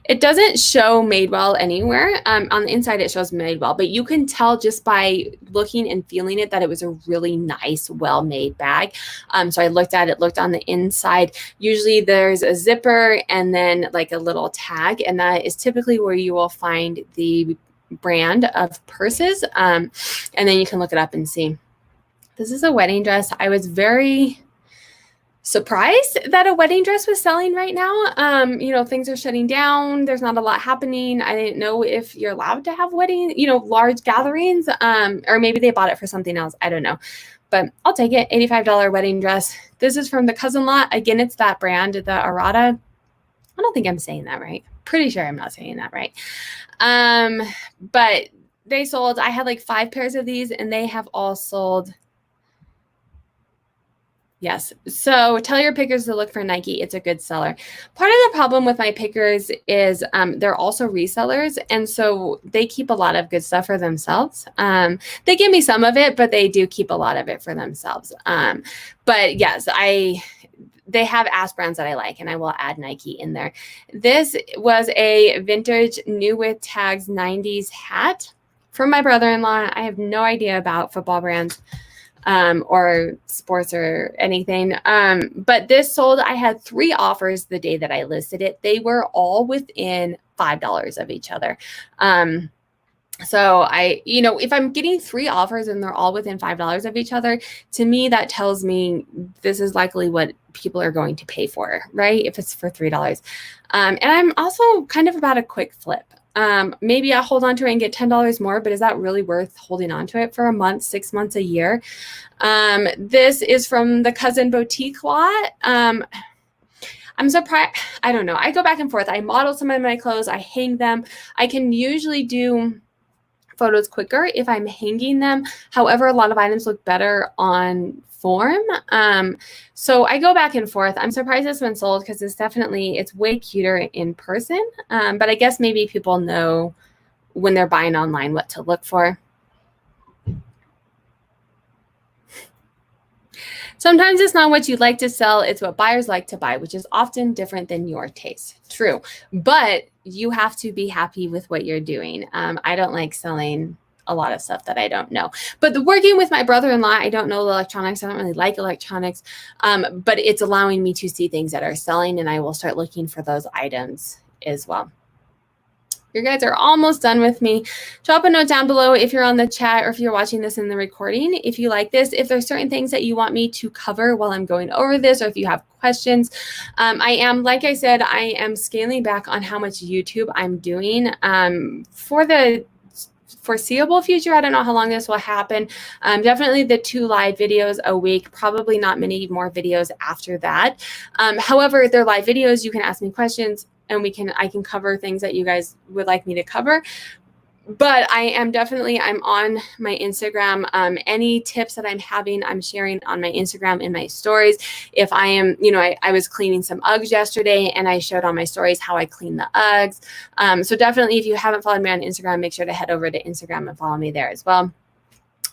It doesn't show Madewell anywhere. On the inside, it shows Madewell, but you can tell just by looking and feeling it that it was a really nice, well-made bag. So I looked at it, looked on the inside. Usually there's a zipper and then like a little tag, and that is typically where you will find the brand of purses. And then you can look it up and see. This is a wedding dress. I was very surprised that a wedding dress was selling right now. Things are shutting down. There's not a lot happening. I didn't know if you're allowed to have large gatherings, or maybe they bought it for something else. I don't know, but I'll take it. $85 wedding dress. This is from the Cousin Lot. Again, it's that brand, the Arata. I don't think I'm saying that right. Pretty sure I'm not saying that right. But they sold, I had like 5 pairs of these, and they have all sold. Yes. So tell your pickers to look for Nike. It's a good seller. Part of the problem with my pickers is they're also resellers. And so they keep a lot of good stuff for themselves. They give me some of it, but they do keep a lot of it for themselves. But yes, they have ass brands that I like, and I will add Nike in there. This was a vintage new with tags 90s hat from my brother-in-law. I have no idea about football brands. Or sports or anything. But this sold, I had 3 offers the day that I listed it. They were all within $5 of each other. So if I'm getting 3 offers and they're all within $5 of each other, to me, that tells me this is likely what people are going to pay for, right? If it's for $3. And I'm also kind of about a quick flip. Maybe I'll hold on to it and get $10 more, but is that really worth holding on to it for a month, 6 months, a year? This is from the Cousin Boutique lot. I'm surprised. I don't know. I go back and forth. I model some of my clothes. I hang them. I can usually do photos quicker if I'm hanging them. However, a lot of items look better on form. So I go back and forth. I'm surprised this one sold because it's way cuter in person. But I guess maybe people know when they're buying online what to look for. Sometimes it's not what you'd like to sell, it's what buyers like to buy, which is often different than your taste. True. But you have to be happy with what you're doing. I don't like selling a lot of stuff that I don't know. But working with my brother-in-law, I don't know electronics. I don't really like electronics. But it's allowing me to see things that are selling, and I will start looking for those items as well. You guys are almost done with me. Drop a note down below if you're on the chat or if you're watching this in the recording. If you like this, if there's certain things that you want me to cover while I'm going over this, or if you have questions, like I said, I am scaling back on how much YouTube I'm doing for the foreseeable future. I don't know how long this will happen. Definitely the 2 live videos a week, probably not many more videos after that. However, they're live videos. You can ask me questions, and I can cover things that you guys would like me to cover. but I'm on my Instagram. Any tips that I'm having, I'm sharing on my Instagram in my stories. If I am, I was cleaning some Uggs yesterday and I showed on my stories how I clean the Uggs. So definitely, if you haven't followed me on Instagram, make sure to head over to Instagram and follow me there as well.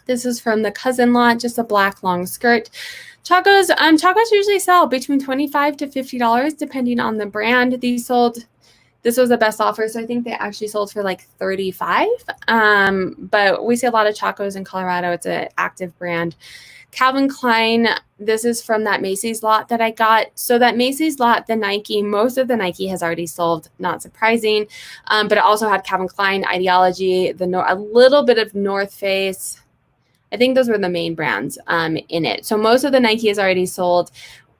This is from the Cousin lot, just a black long skirt. Chacos usually sell between $25 to $50 depending on the brand. This was the best offer, so I think they actually sold for like $35. But we see a lot of Chacos in Colorado. It's an active brand. Calvin Klein, this is from that Macy's lot that I got. So that Macy's lot, most of the Nike has already sold, not surprising. But it also had Calvin Klein, Ideology, a little bit of North Face. I think those were the main brands in it. So most of the Nike is already sold.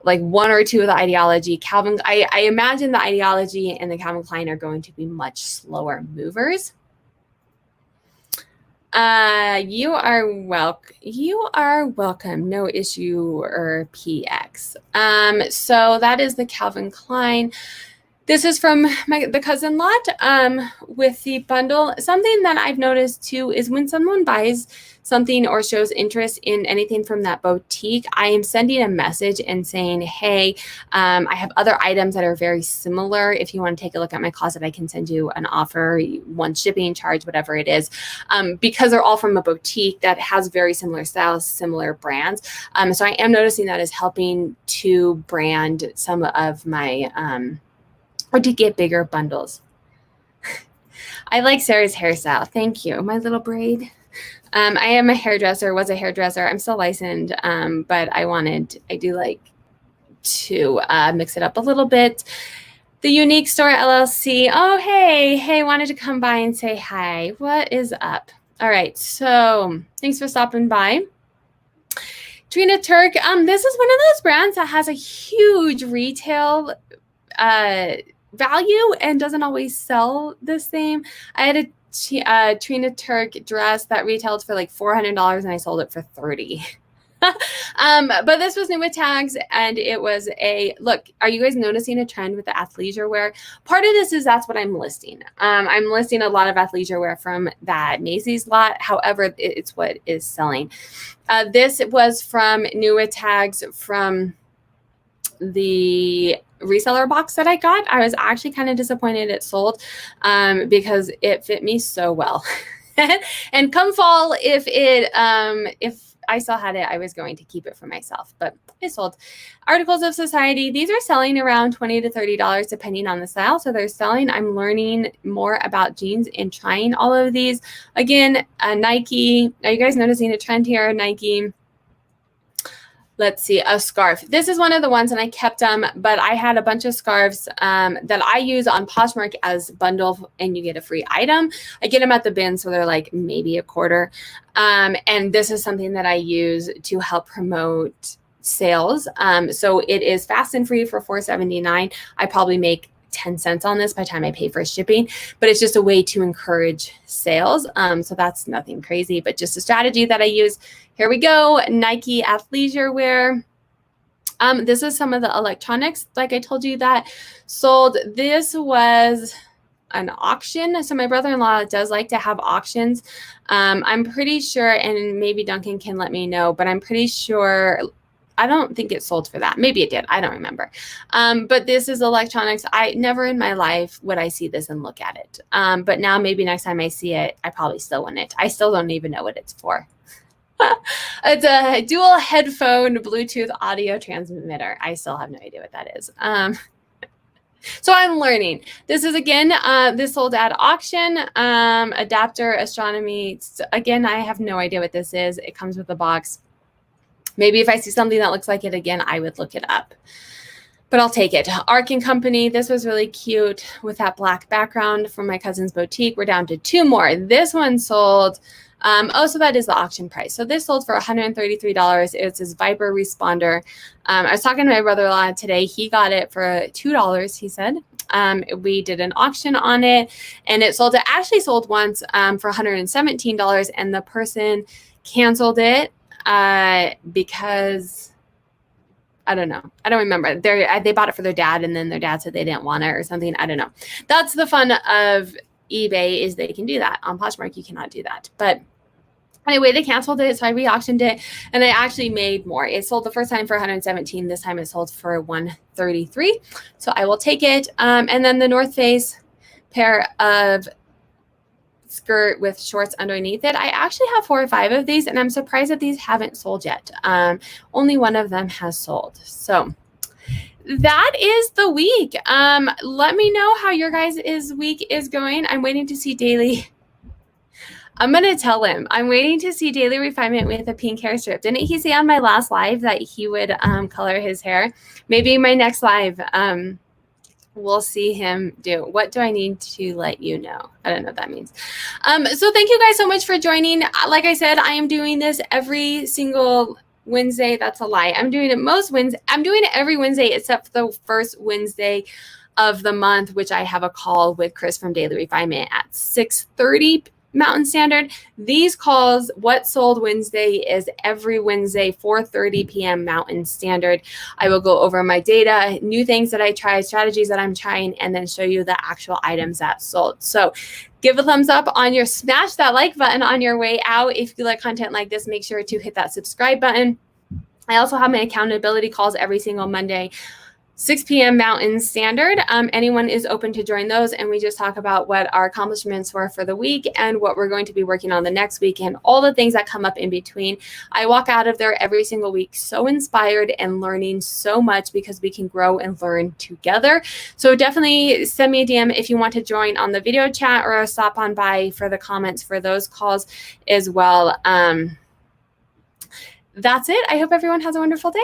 Like one or two of the Ideology. I imagine the Ideology and the Calvin Klein are going to be much slower movers. You are welcome. No issue or PX. So that is the Calvin Klein. This is from the Cousin lot with the bundle. Something that I've noticed too is when someone buys something or shows interest in anything from that boutique, I am sending a message and saying, hey, I have other items that are very similar. If you want to take a look at my closet, I can send you an offer, one shipping charge, whatever it is, because they're all from a boutique that has very similar styles, similar brands. So I am noticing that is helping to brand some of my or to get bigger bundles. I like Sarah's hairstyle. Thank you. My little braid. I am a hairdresser, was a hairdresser. I'm still licensed, but I do like to mix it up a little bit. The Unique Store LLC. Oh, hey, wanted to come by and say hi. What is up? All right, so thanks for stopping by. Trina Turk, this is one of those brands that has a huge retail value and doesn't always sell the same. I had a Trina Turk dress that retailed for like $400 and I sold it for $30. But this was new with tags and it was look, are you guys noticing a trend with the athleisure wear? Part of this is that's what I'm listing. I'm listing a lot of athleisure wear from that Macy's lot. However, it's what is selling. This was from new with tags from the reseller box that I got. I was actually kind of disappointed it sold because it fit me so well. And come fall, if I still had it, I was going to keep it for myself, but it sold. Articles of Society, these are selling around $20 to $30 depending on the style. So they're selling. I'm learning more about jeans and trying all of these. Again, Nike. Are you guys noticing a trend here? Nike. Let's see, a scarf. This is one of the ones, and I kept them, but I had a bunch of scarves that I use on PoshMark as bundle, and you get a free item. I get them at the bin, so they're like maybe a quarter. And this is something that I use to help promote sales. So it is fast and free for $4.79. I probably make 10 cents on this by the time I pay for shipping, but it's just a way to encourage sales. So that's nothing crazy, but just a strategy that I use. Here we go. Nike Athleisure Wear. This is some of the electronics, like I told you, that sold. This was an auction. So my brother-in-law does like to have auctions. I'm pretty sure, and maybe Duncan can let me know, but I'm pretty sure, I don't think it sold for that. Maybe it did. I don't remember. But this is electronics. I never in my life would I see this and look at it. But now maybe next time I see it, I probably still want it. I still don't even know what it's for. It's a dual headphone Bluetooth audio transmitter. I still have no idea what that is. So I'm learning. This is, again, this sold at auction. Adapter astronomy. Again, I have no idea what this is. It comes with a box. Maybe if I see something that looks like it again, I would look it up. But I'll take it. Ark & Company. This was really cute with that black background from my cousin's boutique. We're down to 2 more. This one sold. So that is the auction price. So this sold for $133. It's his Viper responder. I was talking to my brother-in-law today. He got it for $2, he said. We did an auction on it, and it sold. It actually sold once for $117, and the person canceled it because I don't know. I don't remember. They bought it for their dad, and then their dad said they didn't want it or something. I don't know. That's the fun of eBay is they can do that. On Poshmark, you cannot do that. But anyway, they canceled it, so I re-auctioned it, and I actually made more. It sold the first time for 117. This time it sold for 133. So I will take it. And then the North Face pair of skirt with shorts underneath it. I actually have 4 or 5 of these, and I'm surprised that these haven't sold yet. Only one of them has sold. So that is the week. Let me know how your guys' week is going. I'm waiting to see Daily. I'm going to tell him. I'm waiting to see Daily Refinement with a pink hair strip. Didn't he say on my last live that he would color his hair? Maybe my next live, we'll see him do. What do I need to let you know? I don't know what that means. So thank you guys so much for joining. Like I said, I am doing this every single Wednesday. That's a lie. I'm doing it most Wednesdays. I'm doing it every Wednesday except for the first Wednesday of the month, which I have a call with Chris from Daily Refinement at 6:30 Mountain Standard. These calls, What Sold Wednesday, is every Wednesday, 4:30 p.m. Mountain Standard. I will go over my data, new things that I tried, strategies that I'm trying, and then show you the actual items that sold. So give a thumbs up on your, smash that like button on your way out. If you like content like this, make sure to hit that subscribe button. I also have my accountability calls every single Monday, 6 p.m. Mountain Standard. Anyone is open to join those, and we just talk about what our accomplishments were for the week and what we're going to be working on the next week and all the things that come up in between. I walk out of there every single week so inspired and learning so much because we can grow and learn together. So definitely send me a DM if you want to join on the video chat or stop on by for the comments for those calls as well. That's it. I hope everyone has a wonderful day.